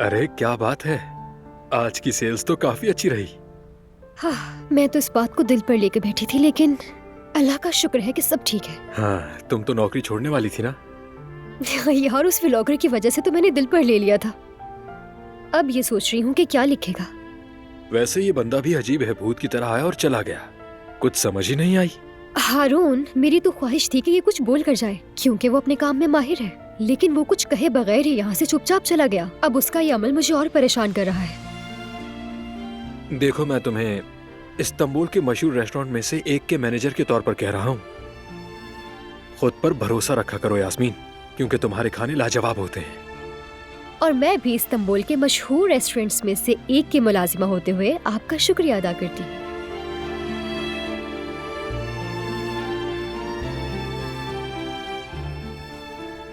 अरे क्या बात है, आज की सेल्स तो काफी अच्छी रही। हाँ, मैं तो इस बात को दिल पर लेके बैठी थी, लेकिन अल्लाह का शुक्र है कि सब ठीक है। हाँ, तुम तो नौकरी छोड़ने वाली थी ना। यार, उस व्लॉगर की वजह से तो मैंने दिल पर ले लिया था। अब ये सोच रही हूँ कि क्या लिखेगा। वैसे ये बंदा भी अजीब है, भूत की तरह आया और चला गया, कुछ समझ ही नहीं आई। हारून, मेरी तो ख्वाहिश थी कि ये कुछ बोल कर जाए, क्योंकि वो अपने काम में माहिर है, लेकिन वो कुछ कहे बगैर ही यहाँ से चुपचाप चला गया। अब उसका ये अमल मुझे और परेशान कर रहा है। देखो, मैं तुम्हें इस्तांबुल के मशहूर रेस्टोरेंट में से एक के मैनेजर के तौर पर कह रहा हूँ, खुद पर भरोसा रखा करो यास्मीन, क्योंकि तुम्हारे खाने लाजवाब होते हैं। और मैं भी इस्तांबुल के मशहूर रेस्टोरेंट्स में से एक की मुलाजिमा होते हुए आपका शुक्रिया अदा करती हूँ।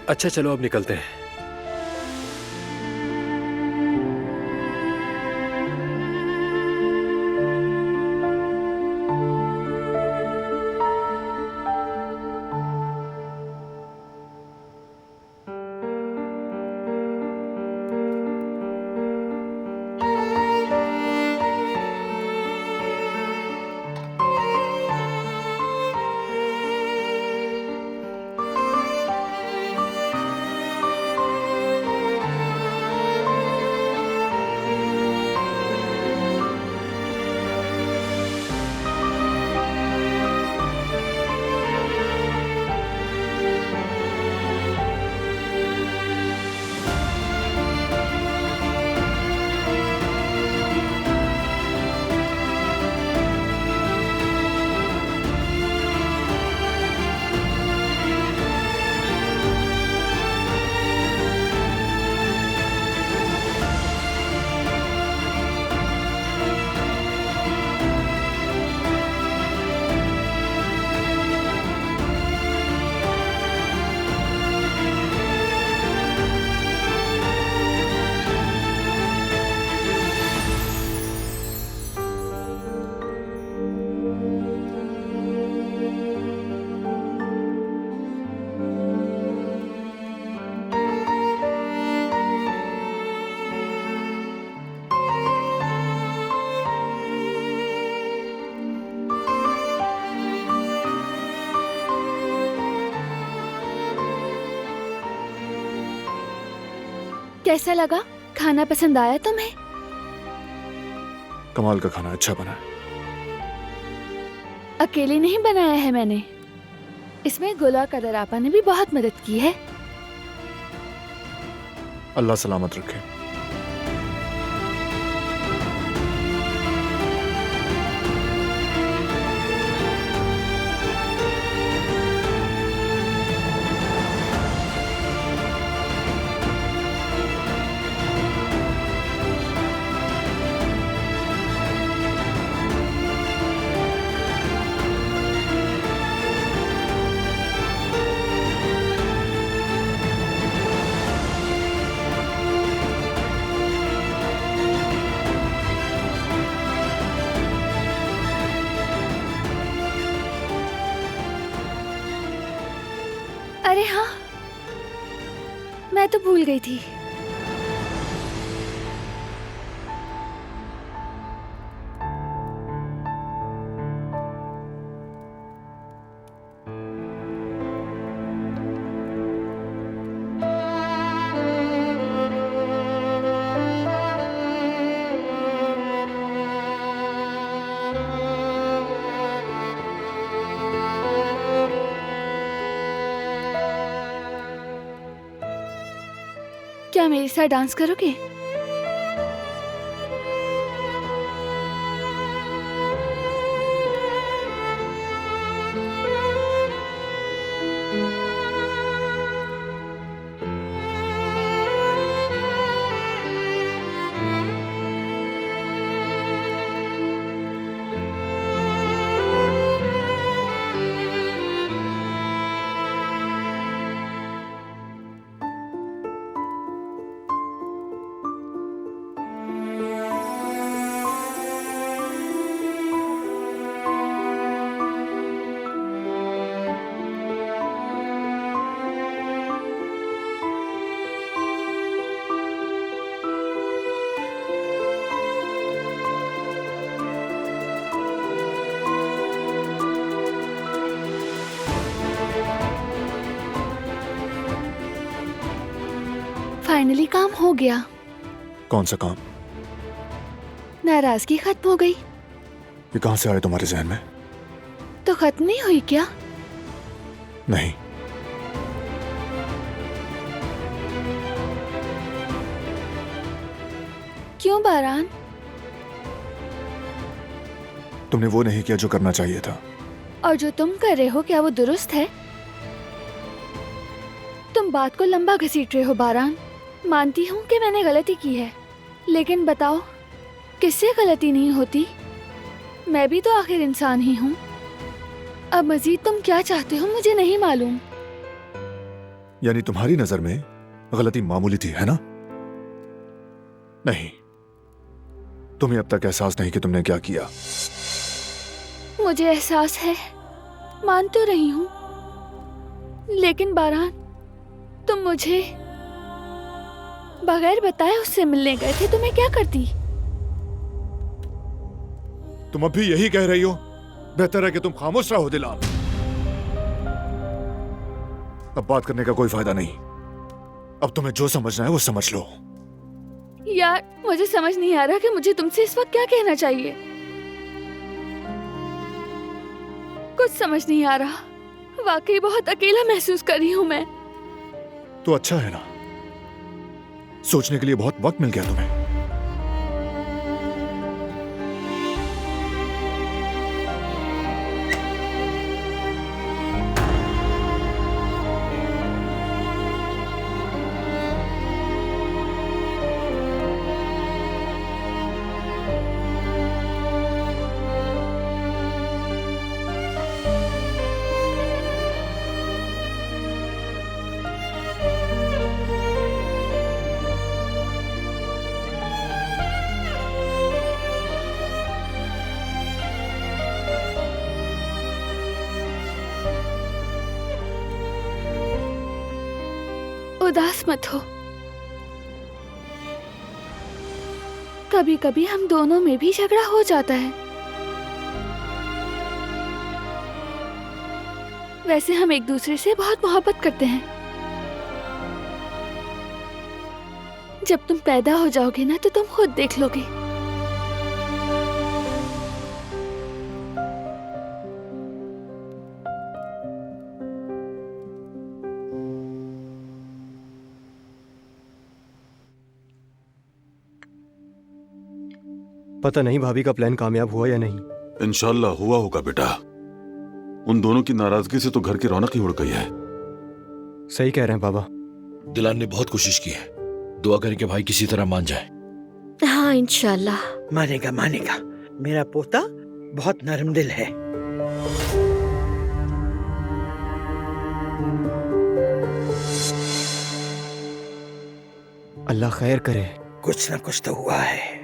अच्छा चलो, अब निकलते हैं। कैसा लगा? खाना पसंद आया तुम्हें? कमाल का खाना, अच्छा बना है। अकेले नहीं बनाया है मैंने, इसमें गुल और कदर आपा ने भी बहुत मदद की है। अल्लाह सलामत रखे। अरे हाँ, मैं तो भूल गई थी। क्या मेरे साथ डांस करोगे? फाइनली काम हो गया। कौन सा काम? नाराजगी खत्म हो गई। ये कहाँ से आया तुम्हारे जहन में? तो खत्म नहीं हुई क्या? नहीं, क्यों बारान? तुमने वो नहीं किया जो करना चाहिए था। और जो तुम कर रहे हो क्या वो दुरुस्त है? तुम बात को लंबा घसीट रहे हो बारान। मानती हूँ कि मैंने गलती की है, लेकिन बताओ किससे गलती नहीं होती? मैं भी तो आखिर इंसान ही हूँ। अब मजीद तुम क्या चाहते हो मुझे नहीं मालूम। यानी तुम्हारी नजर में गलती मामूली थी, है ना? नहीं, तुम्हें अब तक एहसास नहीं कि तुमने क्या किया। मुझे एहसास है, मान तो रही हूँ, लेकिन बारान तुम मुझे बगैर बताए उससे मिलने गए थे तो मैं क्या करती? तुम अब भी यही कह रही हो? बेहतर है कि तुम खामोश रहो दिलाल। अब बात करने का कोई फायदा नहीं। अब तुम्हें जो समझना है वो समझ लो। यार मुझे समझ नहीं आ रहा कि मुझे तुमसे इस वक्त क्या कहना चाहिए। कुछ समझ नहीं आ रहा। वाकई बहुत अकेला महसूस कर रही हूँ मैं। तो अच्छा है ना, सोचने के लिए बहुत वक्त मिल गया तुम्हें। उदास मत हो। कभी कभी हम दोनों में भी झगड़ा हो जाता है। वैसे हम एक दूसरे से बहुत मोहब्बत करते हैं। जब तुम पैदा हो जाओगे ना तो तुम खुद देख लोगे। पता नहीं भाभी का प्लान कामयाब हुआ या नहीं। इंशाल्लाह हुआ होगा बेटा। उन दोनों की नाराजगी से तो घर की रौनक ही उड़ गई है। सही कह रहे हैं बाबा। दिलान ने बहुत कोशिश की है। दुआ करें कि भाई किसी तरह मान जाए। हाँ इंशाल्लाह मानेगा मानेगा। मेरा पोता बहुत नरम दिल है। अल्लाह खैर करे। कुछ न कुछ तो हुआ है।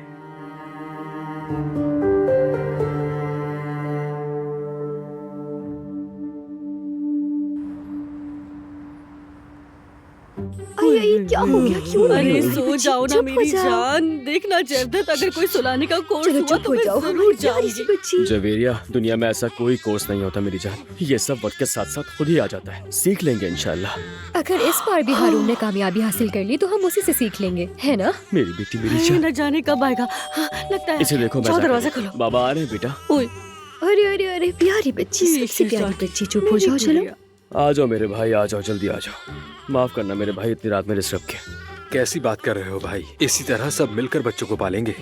ये क्या हो गया? क्यों अरे नहीं? सो जाओ ना चुप हो मेरी जाओ। जान। देखना जरदत, अगर कोई सुलाने का कोर्स चलो हुआ चुप तो हो मैं जाओ। जरूर प्यारी सी जाऊंगी। बच्ची। जवेरिया, दुनिया में ऐसा कोई कोर्स नहीं होता मेरी जान। ये सब वक्त के साथ साथ खुद ही आ जाता है। सीख लेंगे इंशाल्लाह। अगर इस बार भी हारून ने कामयाबी हासिल कर ली तो हम उसी से सीख लेंगे, है ना? मेरी बेटी, मेरी हाय, जान। न जाने कब आएगा। हाँ, लगता है। इसे देखो, जाओ मैं दरवाजा जाकर- खोलो। बाबा आ रहे हैं बेटा। ओए, अरे अरे अरे प्यारी बच्ची, ये सबसे प्यारी शीशा। बच्ची, चुप हो जाओ। चलो आ जाओ मेरे भाई, आ जाओ, जल्दी आ जाओ। माफ करना मेरे भाई, इतनी रात में डिस्टर्ब किया। कैसी बात कर रहे हो भाई? इसी तरह सब मिलकर बच्चों को पालेंगे।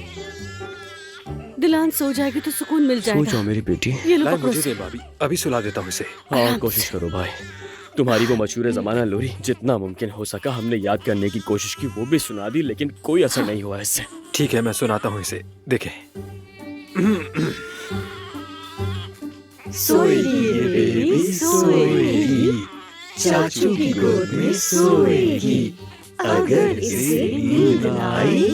दिलान सो जाएगी तो सुकून मिल सो जाएगा। जाओ मेरी बेटी। ये लो लाए पकड़ो मुझे इसे। दे भाभी, अभी सुला देता हूँ इसे। हाँ, कोशिश करो भाई। तुम्हारी वो मशहूर जमाना लोरी जितना मुमकिन हो सका हमने याद करने की कोशिश की, वो भी सुना दी, लेकिन कोई असर नहीं हुआ इससे। ठीक है, मैं सुनाता हूँ इसे। देखें। सोएगी ये बेबी सोएगी, चाचू की गोद में सोएगी। अगर इसे नींद न आई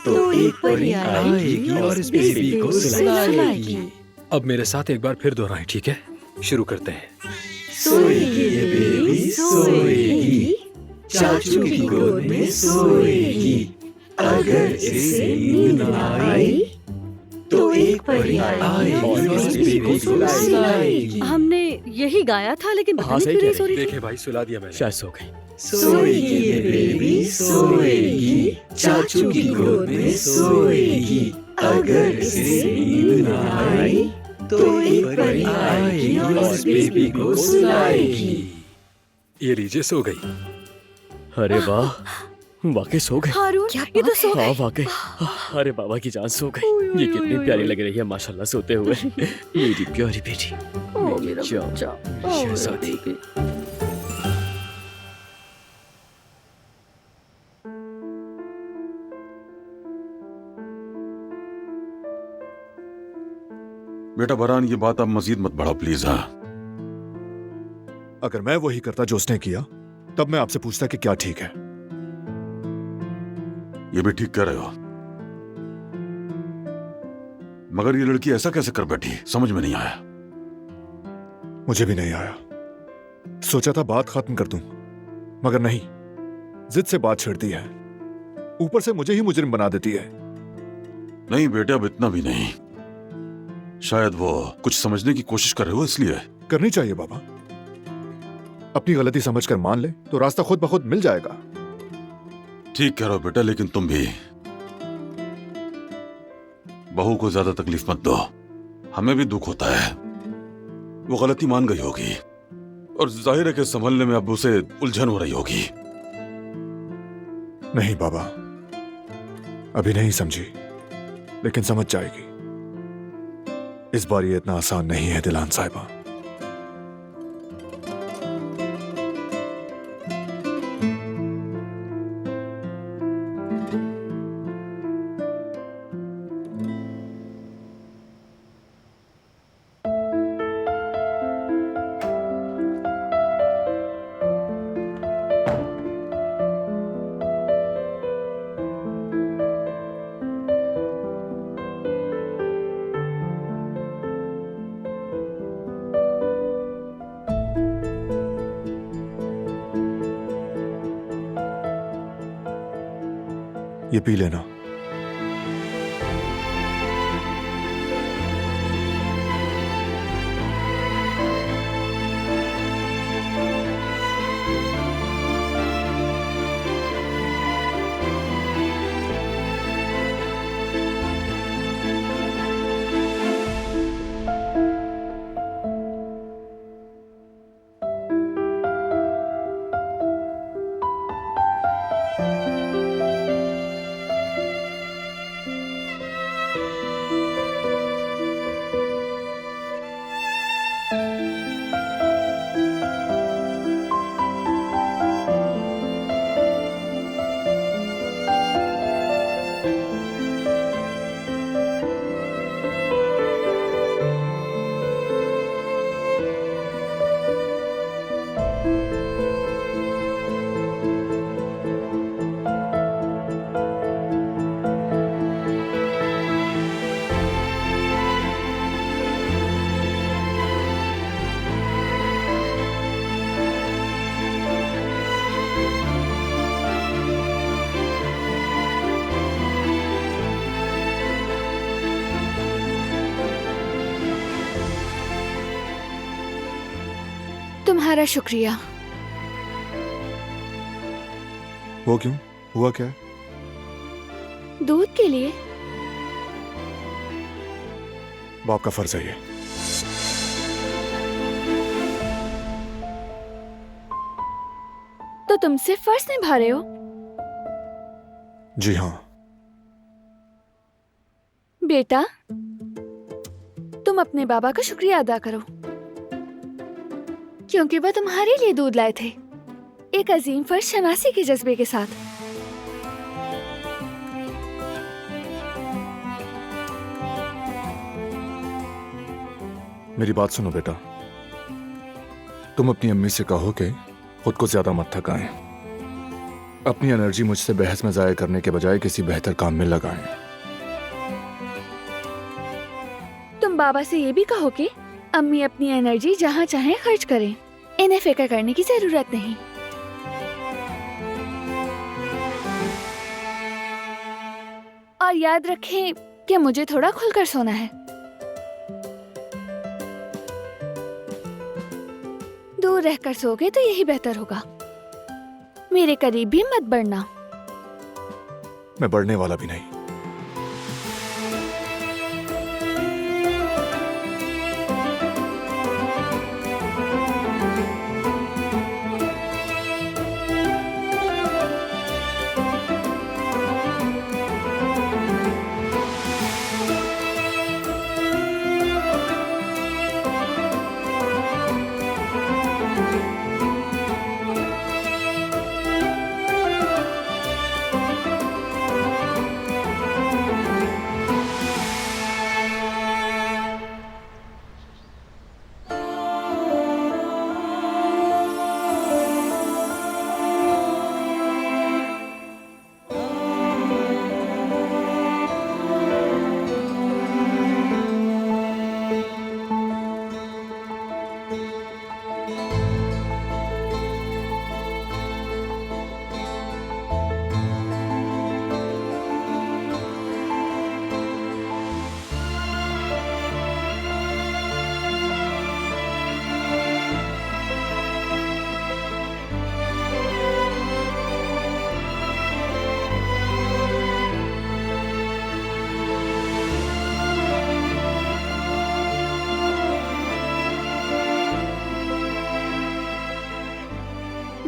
तो एक परी आएगी और इस बेबी को सुलाएगी। अब मेरे साथ एक बार फिर दोहराएं, ठीक है? शुरू करते हैं। सोएगी ये बेबी सोएगी, चाचू की गोद में सोएगी। अगर इसे नींद न आई तो एक परी आएगी और इस बेबी को सुलाएगी। हमने यही गाया था, लेकिन पता हाँ, नहीं सही क्यों कह नहीं सो रही रही थी। देखे भाई, सुला दिया मैंने। शायद सो गई। सोएगी बेबी सोएगी, चाचू की गोद में सोएगी। अगर इसे नींद न आई तो एक परी आएगी और उस बेबी को सुलाएगी। ये लीजिए, सो गई। अरे वाह, वाकई सो गए। हारून, क्या ये तो बात सो हाँ गए। वाकई, अरे बाबा की जान सो गई। ये कितनी प्यारी लग रही है माशाल्लाह सोते हुए। मेरी प्यारी बेटी, ओ मेरी मेरा जान, बच्चा, ओ मेरा शहजादी। बेबी। बेटा बरहान, ये बात आप मजीद मत बढ़ाओ प्लीज। हाँ, अगर मैं वही करता जो उसने किया, तब मैं आपसे पूछता कि क्या ठीक है। ये भी ठीक कह रहे हो, मगर ये लड़की ऐसा कैसे कर बैठी, समझ में नहीं आया। मुझे भी नहीं आया। सोचा था बात खत्म कर दूं, मगर नहीं, जिद से बात छेड़ती है। ऊपर से मुझे ही मुजरिम बना देती है। नहीं बेटे, अब इतना भी नहीं। शायद वो कुछ समझने की कोशिश कर रहे हो इसलिए। करनी चाहिए बाबा। अपनी गलती समझकर मान ले तो रास्ता खुद ब खुद मिल जाएगा। ठीक कह रहे हो बेटा, लेकिन तुम भी बहू को ज्यादा तकलीफ मत दो। हमें भी दुख होता है। वो गलती मान गई होगी और जाहिर है कि संभलने में अब उसे उलझन हो रही होगी। नहीं बाबा, अभी नहीं समझी, लेकिन समझ जाएगी। इस बार ये इतना आसान नहीं है दिलान साहिबा। ये पी लेना। तुम्हारा शुक्रिया। वो क्यों? हुआ क्या? दूध के लिए। बाप का फर्ज है ये। तो तुम सिर्फ फर्ज निभा रहे हो? जी हाँ। बेटा, तुम अपने बाबा का शुक्रिया अदा करो, क्योंकि वह तुम्हारे लिए दूध लाए थे, एक अजीम फर्ज शनासी के जज्बे के साथ। मेरी बात सुनो बेटा, तुम अपनी अम्मी से कहो कि खुद को ज्यादा मत थकाएं। अपनी एनर्जी मुझसे बहस में जाया करने के बजाय किसी बेहतर काम में लगाएं। तुम बाबा से ये भी कहो कि अम्मी अपनी एनर्जी जहाँ चाहें खर्च करें, इन्हें फिक्र करने की जरूरत नहीं। और याद रखें कि मुझे थोड़ा खुलकर सोना है। दूर रहकर सोगे तो यही बेहतर होगा। मेरे करीब भी मत बढ़ना। मैं बढ़ने वाला भी नहीं।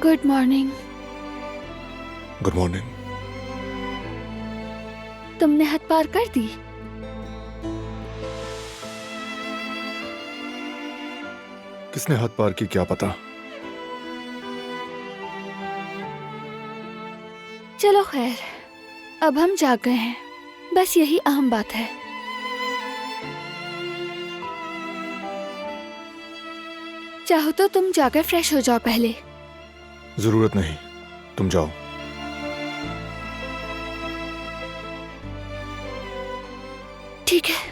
Good morning. Good morning. तुमने हद पार कर दी। किसने हद पार की क्या पता। चलो खैर, अब हम जाग गए हैं, बस यही अहम बात है। चाहो तो तुम जाकर फ्रेश हो जाओ पहले। जरूरत नहीं, तुम जाओ। ठीक है।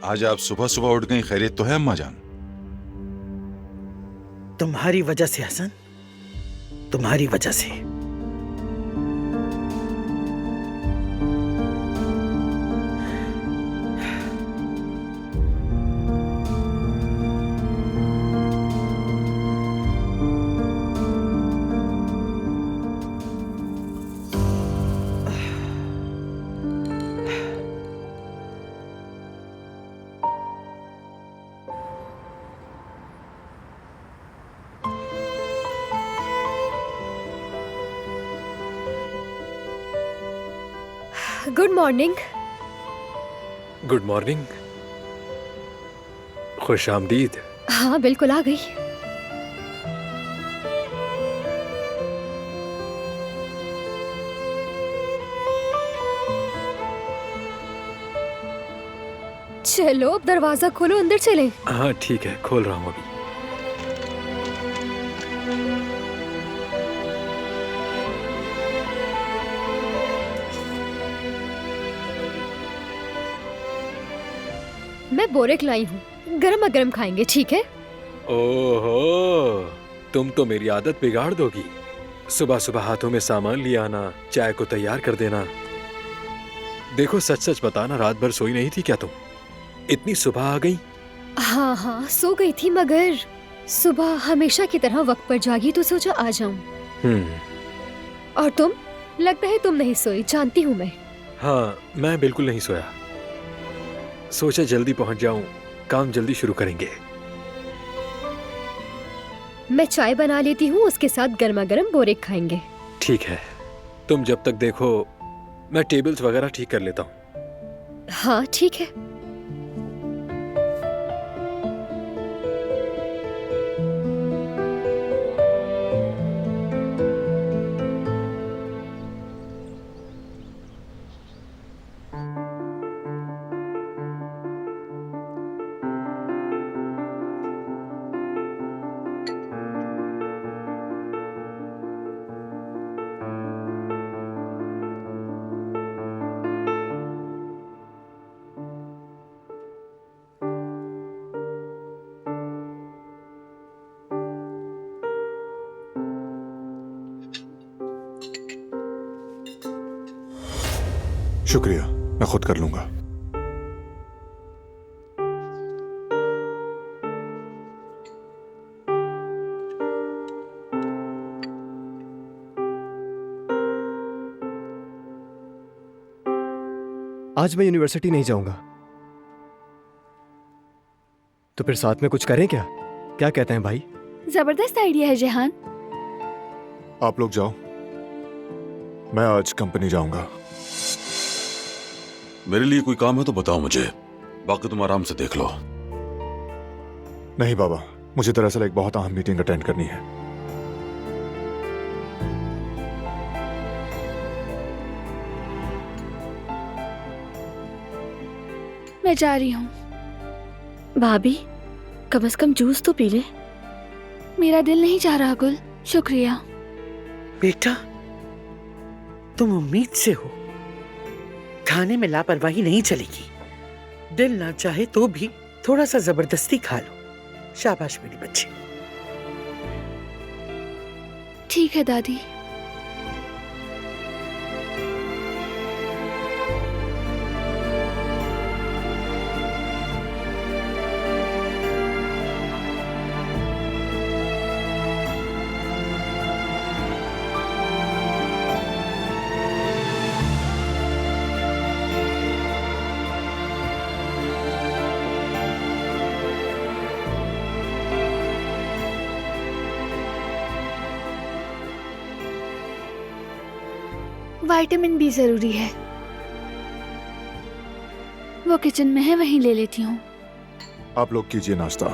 आज आप सुबह सुबह उठ गई, खैरियत तो है अम्मा जान? तुम्हारी वजह से हसन, तुम्हारी वजह से। Good morning. Good morning. खुश आमदीद। हाँ बिल्कुल आ गई। चलो अब दरवाजा खोलो, अंदर चलें। हाँ ठीक है, खोल रहा हूँ अभी। मैं बोरेक लाई हूँ, गरम गरम खाएंगे, ठीक है? ओहो, तुम तो मेरी आदत बिगाड़ दोगी। सुबह सुबह हाथों में सामान ले आना, चाय को तैयार कर देना। देखो सच सच बताना, रात भर सोई नहीं थी क्या तुम? इतनी सुबह आ गई? हाँ हाँ सो गई थी, मगर सुबह हमेशा की तरह वक्त पर जागी तो सोचा आ जाऊं। और तुम? लगता है तुम नहीं सोई, जानती हूँ मैं। हाँ मैं बिल्कुल नहीं सोया, सोचा जल्दी पहुंच जाऊं, काम जल्दी शुरू करेंगे। मैं चाय बना लेती हूँ, उसके साथ गर्मा गर्म बोरेक खाएंगे। ठीक है, तुम जब तक देखो मैं टेबल्स वगैरह ठीक कर लेता हूँ। हाँ ठीक है। शुक्रिया, मैं खुद कर लूंगा। आज मैं यूनिवर्सिटी नहीं जाऊंगा। तो फिर साथ में कुछ करें क्या? क्या कहते हैं भाई? जबरदस्त आइडिया है जेहान। आप लोग जाओ, मैं आज कंपनी जाऊंगा। मेरे लिए कोई काम है तो बताओ मुझे, बाकी तुम आराम से देख लो। नहीं बाबा, मुझे दरअसल एक बहुत अहम मीटिंग अटेंड करनी है। मैं जा रही हूँ। भाभी, कम से कम जूस तो पी ले। मेरा दिल नहीं चाह रहा गुल, शुक्रिया। बेटा, तुम उम्मीद से हो, खाने में लापरवाही नहीं चलेगी। दिल ना चाहे तो भी थोड़ा सा जबरदस्ती खा लो। शाबाश मेरी बच्ची। ठीक है दादी। विटामिन बी जरूरी है। वो किचन में है, वहीं ले लेती हूँ। आप लोग कीजिए नाश्ता।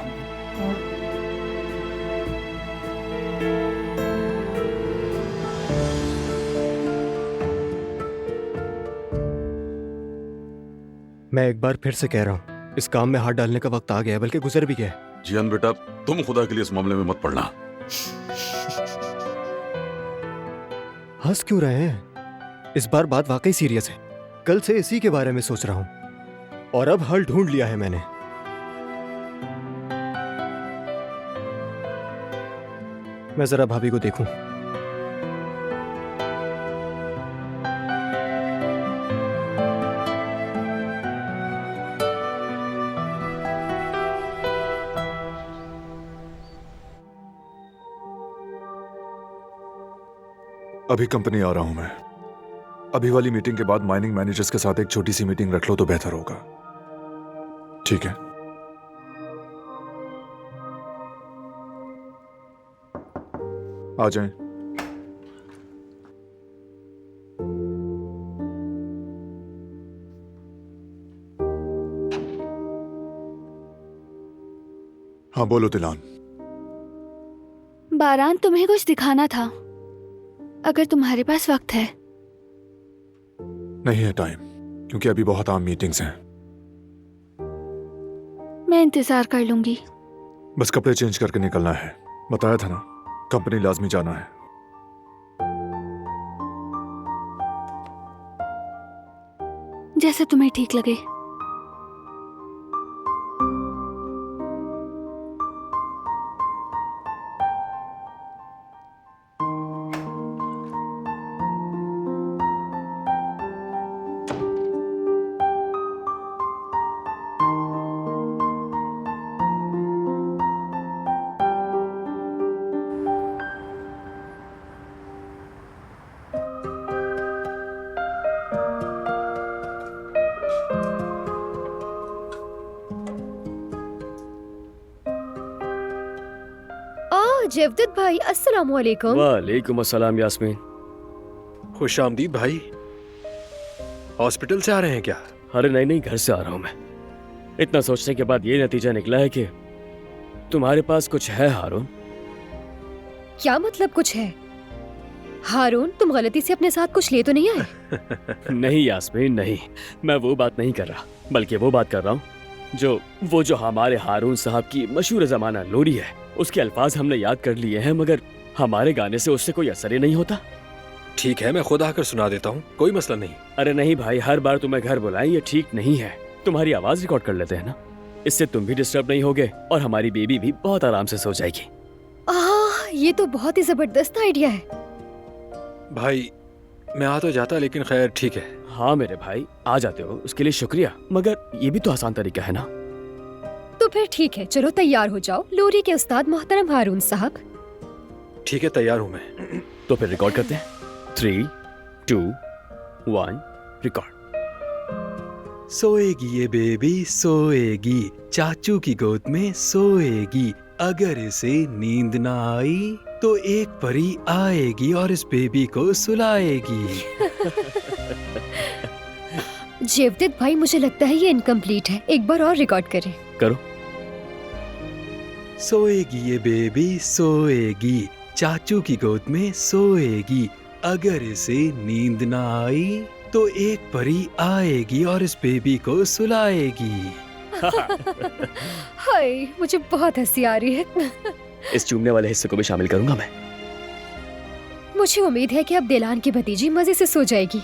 मैं एक बार फिर से कह रहा हूँ, इस काम में हाथ डालने का वक्त आ गया है, बल्कि गुजर भी गया है। जियान बेटा, तुम खुदा के लिए इस मामले में मत पड़ना। हंस क्यों रहे हैं? इस बार बात वाकई सीरियस है। कल से इसी के बारे में सोच रहा हूं और अब हल ढूंढ लिया है मैंने। मैं जरा भाभी को देखूं। अभी कंपनी आ रहा हूं मैं। अभी वाली मीटिंग के बाद माइनिंग मैनेजर्स के साथ एक छोटी सी मीटिंग रख लो तो बेहतर होगा। ठीक है? आ जाएं। हाँ बोलो दिलान। बारान, तुम्हें कुछ दिखाना था, अगर तुम्हारे पास वक्त है। नहीं है टाइम, क्योंकि अभी बहुत आम मीटिंग्स हैं। मैं इंतजार कर लूंगी। बस कपड़े चेंज करके निकलना है। बताया था ना, कंपनी लाजमी जाना है। जैसे तुम्हें ठीक लगे। जेवदत भाई, अस्सलाम वालेकुम। वालेकुम अस्सलाम यास्मीन। खुश आमदीद भाई। हॉस्पिटल से आ रहे हैं क्या? अरे नहीं नहीं, घर से आ रहा हूँ मैं। इतना सोचने के बाद ये नतीजा निकला है कि तुम्हारे पास कुछ है हारून। क्या मतलब कुछ है? हारून, तुम गलती से अपने साथ कुछ ले तो नहीं आए? नहीं यास्मीन नहीं, मैं वो बात नहीं कर रहा, बल्कि वो बात कर रहा हूँ जो हमारे हारून साहब की मशहूर जमाना लोरी है, उसके अल्फाज हमने याद कर लिए हैं, मगर हमारे गाने से उससे कोई असर ही नहीं होता। ठीक है, मैं खुद आकर सुना देता हूँ, कोई मसला नहीं। अरे नहीं भाई, हर बार तुम्हें घर बुलाएं ये ठीक नहीं है। तुम्हारी आवाज रिकॉर्ड कर लेते हैं ना, इससे तुम भी डिस्टर्ब नहीं होगे और हमारी बेबी भी बहुत आराम से सो जाएगी। ये तो बहुत ही जबरदस्त आइडिया है। भाई मैं आ तो जाता, लेकिन खैर ठीक है। हाँ मेरे भाई, आ जाते हो उसके लिए शुक्रिया, मगर ये भी तो आसान तरीका है ना। तो फिर ठीक है, चलो तैयार हो जाओ लोरी के उस्ताद मोहतरम हारून साहब। ठीक है, तैयार हूँ मैं। तो फिर रिकॉर्ड करते हैं। 3, 2, 1 रिकॉर्ड। सोएगी ये बेबी सोएगी, चाचू की गोद में सोएगी, अगर इसे नींद ना आई तो एक परी आएगी और इस बेबी को सुलाएगी। जेवदित भाई, मुझे लगता है ये इनकम्प्लीट है, एक बार और रिकॉर्ड करें। करो। सोएगी ये बेबी सोएगी, चाचू की गोद में सोएगी, अगर इसे नींद ना आई तो एक परी आएगी और इस बेबी को सुलाएगी। हाय, मुझे बहुत हंसी आ रही है। इस चूमने वाले हिस्से को भी शामिल करूंगा मैं। मुझे उम्मीद है कि अब दिलान की भतीजी मजे से सो जाएगी।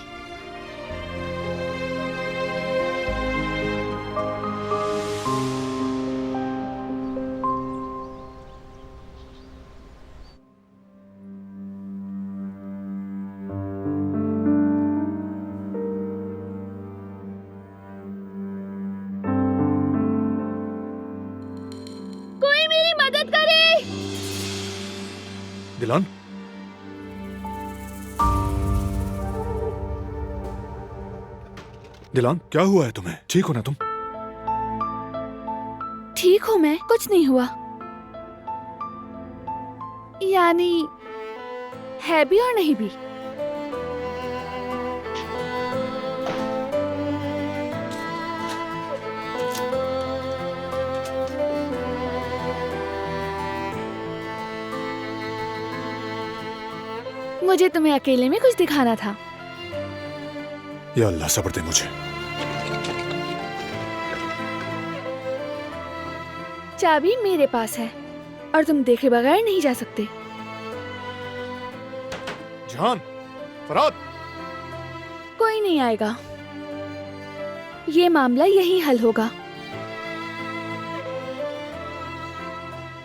कोई मेरी मदद करे। दिलान, दिलान, क्या हुआ है तुम्हें? ठीक हो ना तुम? ठीक हूँ मैं, कुछ नहीं हुआ। यानी है भी और नहीं भी। मुझे तुम्हें अकेले में कुछ दिखाना था। या अल्लाह, सब्र दे मुझे। चाबी मेरे पास है और तुम देखे बगैर नहीं जा सकते। जहान, फराद, कोई नहीं आएगा, ये मामला यही हल होगा।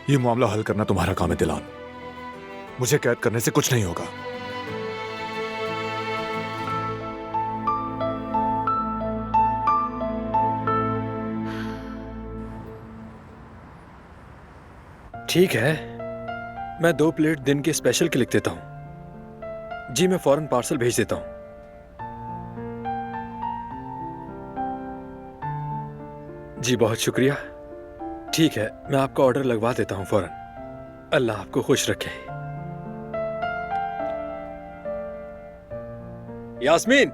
ये मामला हल करना तुम्हारा काम है दिलान, मुझे कैद करने से कुछ नहीं होगा। ठीक है, मैं 2 प्लेट दिन के स्पेशल के लिख देता हूँ। जी मैं फौरन पार्सल भेज देता हूँ। जी बहुत शुक्रिया। ठीक है, मैं आपका ऑर्डर लगवा देता हूँ फौरन। अल्लाह आपको खुश रखे। यास्मीन,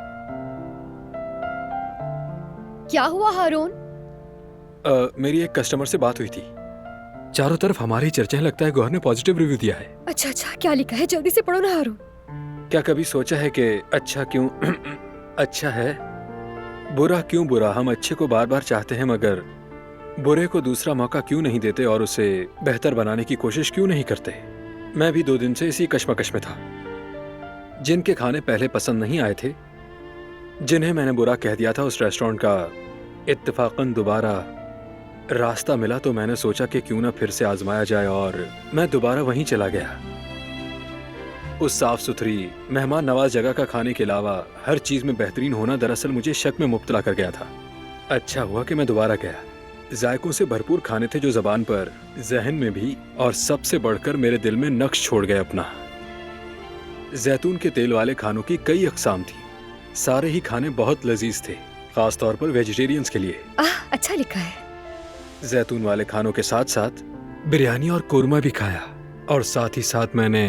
क्या हुआ हारून? मेरी एक कस्टमर से बात हुई थी। चारों तरफ हमारी चर्चाएं, लगता है गौहर ने पॉजिटिव रिव्यू दिया है। अच्छा अच्छा, क्या लिखा है? जल्दी से पढ़ो ना हारून। क्या कभी सोचा है कि अच्छा क्यों अच्छा है, बुरा क्यों बुरा? हम अच्छे को बार बार चाहते हैं, मगर बुरे को दूसरा मौका क्यों नहीं देते और उसे बेहतर बनाने की कोशिश क्यों नहीं करते? मैं भी 2 दिन से इसी कश्मकश में था। जिनके खाने पहले पसंद नहीं आए थे, जिन्हें मैंने बुरा कह दिया था, उस रेस्टोरेंट का इत्तेफाकन दोबारा रास्ता मिला तो मैंने सोचा कि क्यों ना फिर से आजमाया जाए, और मैं दोबारा वहीं चला गया। उस साफ सुथरी मेहमान नवाज जगह का खाने के अलावा हर चीज में बेहतरीन होना दरअसल मुझे शक में मुब्तला कर गया था। अच्छा हुआ कि मैं दोबारा गया। जायकों से भरपूर खाने थे जो जबान पर, जहन में भी, और सबसे बढ़कर मेरे दिल में नक्श छोड़ गए अपना। जैतून के तेल वाले खानों की कई अक़साम थी। सारे ही खाने बहुत लजीज थे, खास तौर पर वेजिटेरियंस के लिए। अच्छा लिखा है। जैतून वाले खानों के साथ साथ बिरयानी और कोरमा भी खाया, और साथ ही साथ मैंने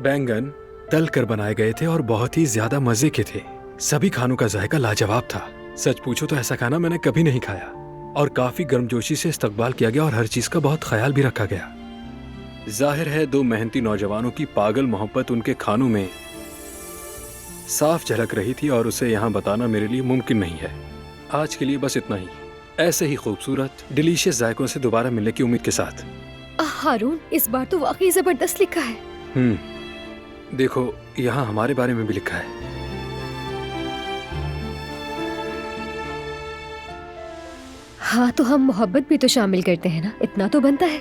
बैंगन तल कर बनाए गए थे और बहुत ही ज्यादा मजे के थे। सभी खानों का जायका लाजवाब था। सच पूछो तो ऐसा खाना मैंने कभी नहीं खाया और काफी गर्मजोशी से इस्तकबाल किया गया और हर चीज का बहुत ख्याल भी रखा गया। जाहिर है 2 मेहनती नौजवानों की पागल मोहब्बत उनके खानों में साफ झलक रही थी और उसे यहाँ बताना मेरे लिए मुमकिन नहीं है। आज के लिए बस इतना ही। ऐसे ही खूबसूरत डिलीशियस जायकों से दोबारा मिलने की उम्मीद के साथ। हारून, इस बार तो वाकई जबरदस्त लिखा है। देखो यहाँ हमारे बारे में भी लिखा है। हाँ, तो हम मोहब्बत भी तो शामिल करते हैं ना, इतना तो बनता है।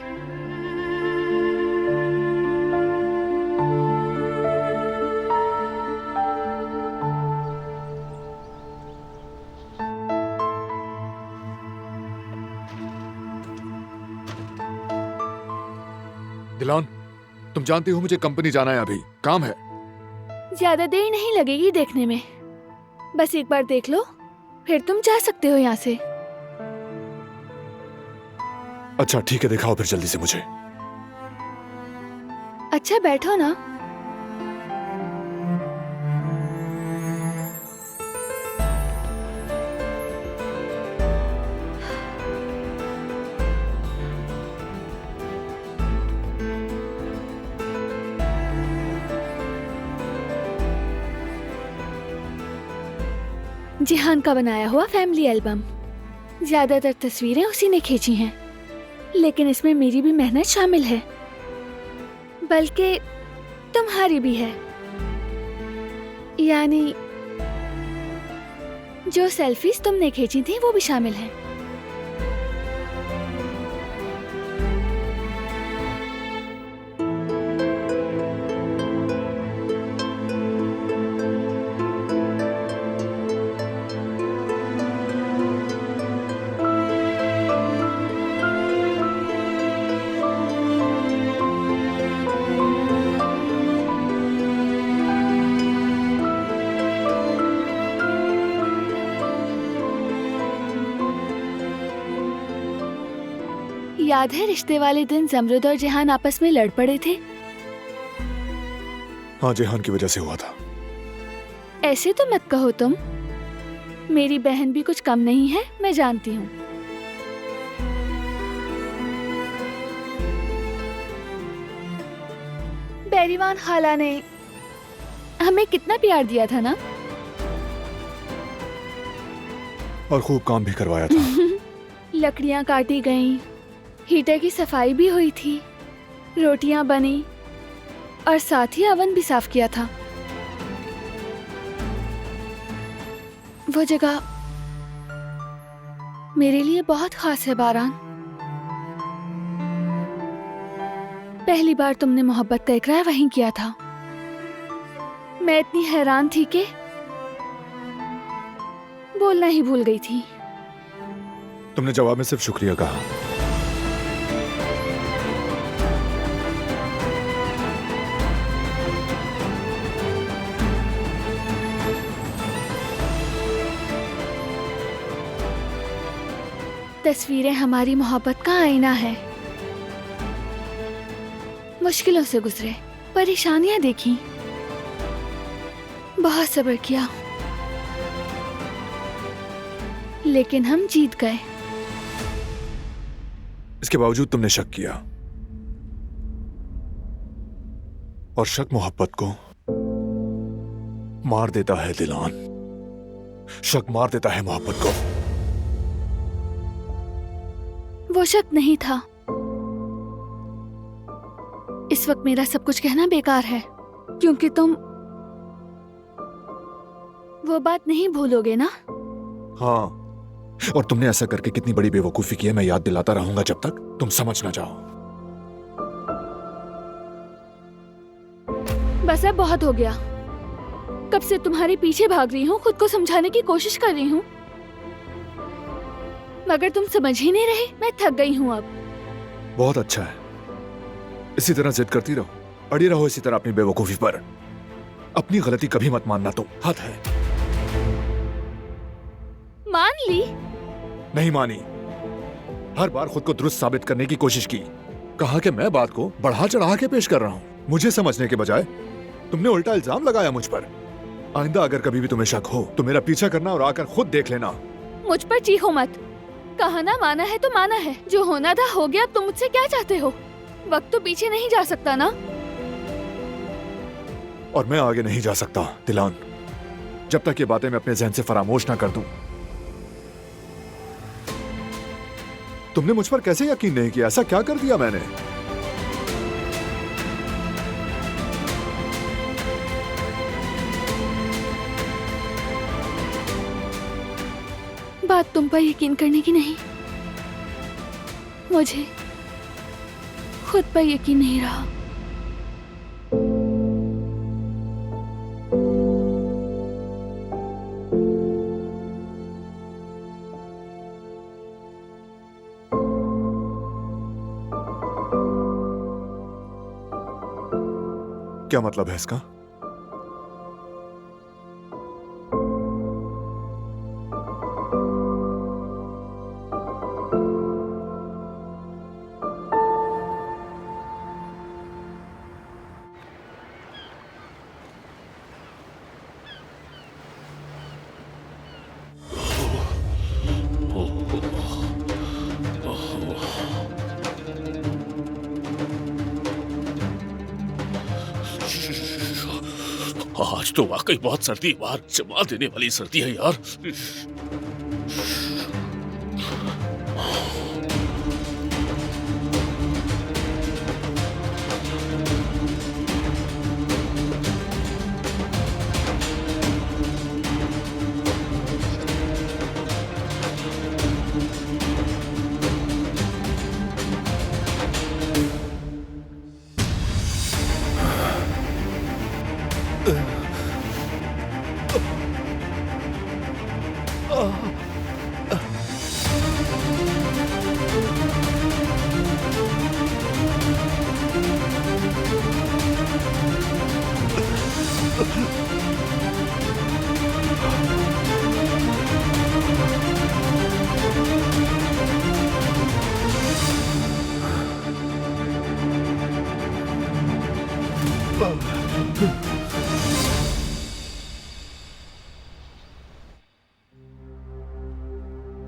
दिलान, तुम जानती हो मुझे कंपनी जाना है, अभी काम है। ज्यादा देर नहीं लगेगी देखने में, बस एक बार देख लो फिर तुम जा सकते हो यहाँ से। अच्छा ठीक है, दिखाओ फिर जल्दी से मुझे। अच्छा बैठो ना। जिहान का बनाया हुआ फैमिली एल्बम। ज्यादातर तस्वीरें उसी ने खींची हैं, लेकिन इसमें मेरी भी मेहनत शामिल है, बल्कि तुम्हारी भी है। यानी जो सेल्फीज तुमने खींची थी वो भी शामिल है। याद है रिश्ते वाले दिन जमरुद और जिहान आपस में लड़ पड़े थे? हाँ, जिहान की वजह से हुआ था। ऐसे तो मत कहो तुम, मेरी बहन भी कुछ कम नहीं है, मैं जानती हूँ। बेरीवान खाला ने हमें कितना प्यार दिया था ना, और खूब काम भी करवाया था। लकड़ियाँ काटी गईं, हीटर की सफाई भी हुई थी, रोटियां बनी और साथ ही अवन भी साफ किया था। वो जगह मेरे लिए बहुत खास है बारान। पहली बार तुमने मोहब्बत का इकरार वहीं किया था। मैं इतनी हैरान थी कि बोलना ही भूल गई थी। तुमने जवाब में सिर्फ शुक्रिया कहा। तस्वीरें हमारी मोहब्बत का आईना है। मुश्किलों से गुजरे, परेशानियां देखी, बहुत सब्र किया, लेकिन हम जीत गए। इसके बावजूद तुमने शक किया, और शक मोहब्बत को मार देता है दिलान। शक मार देता है मोहब्बत को। वो शक नहीं था। इस वक्त मेरा सब कुछ कहना बेकार है, क्योंकि तुम वो बात नहीं भूलोगे ना। हाँ, और तुमने ऐसा करके कितनी बड़ी बेवकूफी की है, मैं याद दिलाता रहूंगा जब तक तुम समझ ना जाओ। बस अब बहुत हो गया। कब से तुम्हारे पीछे भाग रही हूँ, खुद को समझाने की कोशिश कर रही हूँ, मगर तुम समझ ही नहीं रहे। मैं थक गई हूँ अब। बहुत अच्छा है, इसी तरह जिद करती रहो, अड़ी रहो इसी तरह अपनी बेवकूफी पर। अपनी गलती कभी मत मानना, तुम हद है। मान ली? नहीं मानी। हर बार खुद को दुरुस्त साबित करने की कोशिश की। कहा कि मैं बात को बढ़ा चढ़ा के पेश कर रहा हूं। मुझे समझने के बजाय तुमने उल्टा इल्जाम लगाया मुझ पर। आइंदा अगर कभी भी तुम्हें शक हो तो मेरा पीछा करना और आकर खुद देख लेना। मुझ पर चीखो मत। कहा ना माना है तो माना है, जो होना था हो गया। अब तुम मुझसे क्या चाहते हो? वक्त तो पीछे नहीं जा सकता ना। और मैं आगे नहीं जा सकता दिलान, जब तक ये बातें मैं अपने जहन से फरामोश ना कर दूं। तुमने मुझ पर कैसे यकीन नहीं किया? ऐसा क्या कर दिया मैंने? बात तुम पर यकीन करने की नहीं, मुझे खुद पर यकीन नहीं रहा। क्या मतलब है इसका? आज तो वाकई बहुत सर्दी बाहर जमा देने वाली सर्दी है यार।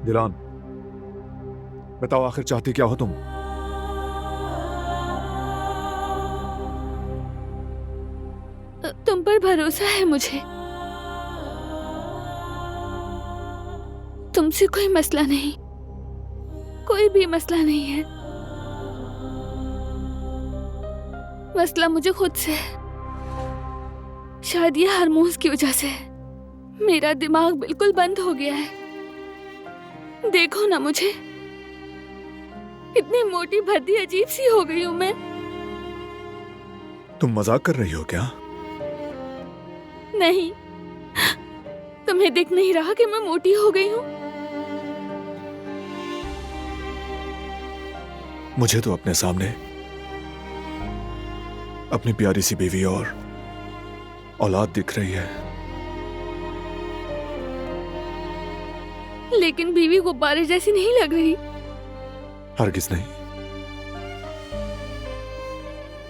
दिलान, बताओ आखिर चाहती क्या हो तुम? तुम पर भरोसा है मुझे। तुमसे कोई मसला नहीं, कोई भी मसला नहीं है। मसला मुझे खुद से है। शायद ये हार्मोन्स की वजह से है। मेरा दिमाग बिल्कुल बंद हो गया है। देखो ना मुझे, इतनी मोटी भद्दी अजीब सी हो गई हूं मैं। तुम मजाक कर रही हो क्या? नहीं, तुम्हें दिख नहीं रहा कि मैं मोटी हो गई हूं? मुझे तो अपने सामने अपनी प्यारी सी बीवी और औलाद दिख रही है। लेकिन बीवी गुब्बारे जैसी नहीं लग रही। हरगिज नहीं।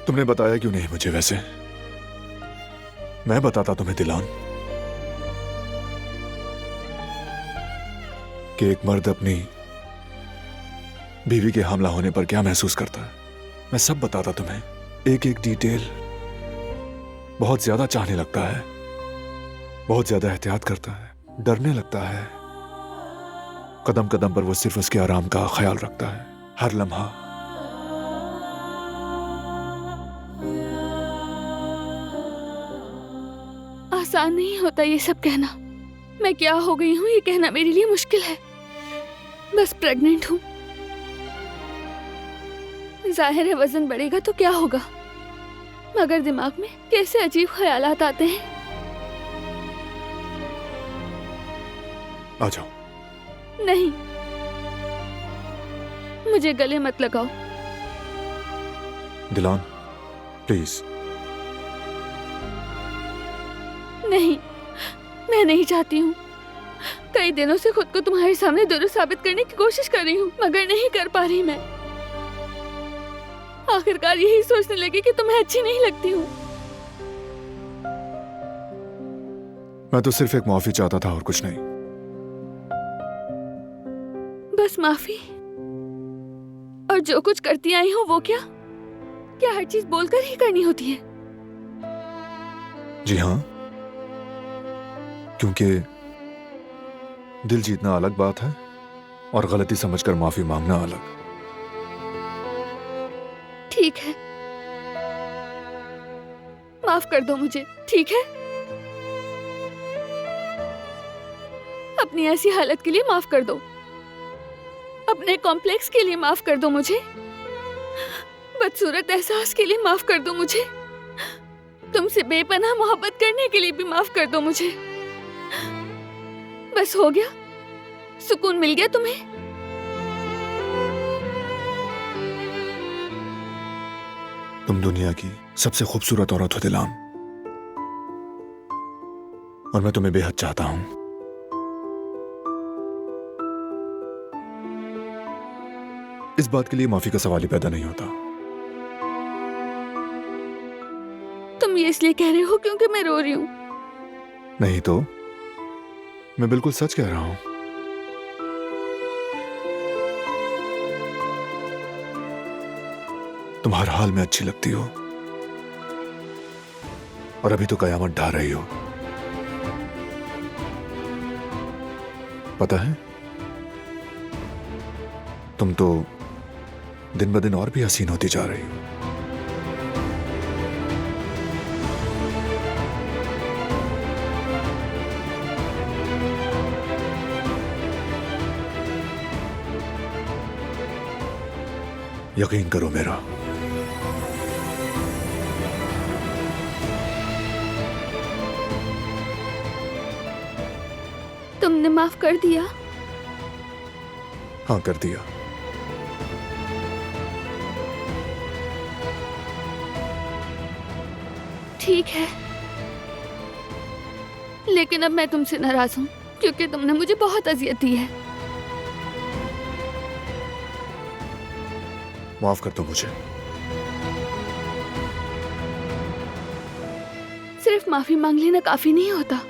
तुमने बताया क्यों नहीं मुझे? वैसे मैं बताता तुम्हें दिलान कि एक मर्द अपनी बीवी के हमला होने पर क्या महसूस करता है। मैं सब बताता तुम्हें, एक एक डिटेल। बहुत ज्यादा चाहने लगता है, बहुत ज्यादा एहतियात करता है, डरने लगता है। कदम कदम पर वो सिर्फ उसके आराम का ख्याल रखता है, हर लम्हा। आसान नहीं होता ये सब कहना। मैं क्या हो गई हूँ ये कहना मेरे लिए मुश्किल है। बस प्रेग्नेंट हूँ। जाहिर है वजन बढ़ेगा तो क्या होगा, मगर दिमाग में कैसे अजीब ख्यालात आते हैं। आ जाओ। नहीं, मुझे गले मत लगाओ। दिलान प्लीज। नहीं, मैं नहीं चाहती हूँ। कई दिनों से खुद को तुम्हारे सामने दुरुस्त साबित करने की कोशिश कर रही हूँ, मगर नहीं कर पा रही मैं। आखिरकार यही सोचने लगी कि तुम्हें अच्छी नहीं लगती हूँ। मैं तो सिर्फ एक माफी चाहता था और कुछ नहीं। बस माफी? और जो कुछ करती आई हूँ वो क्या हर चीज बोलकर ही करनी होती है? जी हाँ, क्योंकि दिल जीतना अलग बात है और गलती समझकर माफी मांगना अलग। ठीक है, माफ कर दो मुझे, ठीक है? अपनी ऐसी हालत के लिए माफ कर दो, अपने कॉम्प्लेक्स के लिए माफ कर दो मुझे, बदसूरत एहसास के लिए माफ कर दो मुझे, तुमसे बेपनाह मोहब्बत करने के लिए भी माफ कर दो मुझे। बस हो गया? सुकून मिल गया तुम्हें? तुम दुनिया की सबसे खूबसूरत औरत हो दिलान, और मैं तुम्हें बेहद चाहता हूं। इस बात के लिए माफी का सवाल ही पैदा नहीं होता। तुम ये इसलिए कह रहे हो क्योंकि मैं रो रही हूं? नहीं तो मैं बिल्कुल सच कह रहा हूं। तुम हर हाल में अच्छी लगती हो, और अभी तो कयामत ढा रही हो। पता है, तुम तो दिन ब दिन और भी हसीन होती जा रही हो। यकीन करो मेरा। तुमने माफ कर दिया? हाँ, कर दिया। ठीक है, लेकिन अब मैं तुमसे नाराज हूँ क्योंकि तुमने मुझे बहुत अजियत दी है। माफ कर दो मुझे। सिर्फ माफी मांग लेना काफी नहीं होता।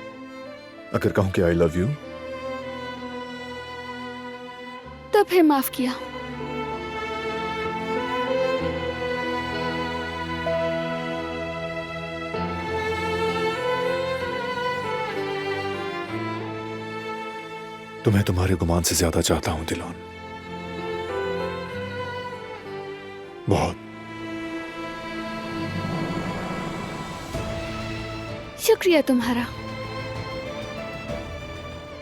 अगर कहूं कि आई लव यू, तो फिर माफ किया। तुम्हें तुम्हारे गुमान से ज्यादा चाहता हूं दिलान, बहुत। शुक्रिया तुम्हारा।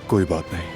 कोई बात नहीं।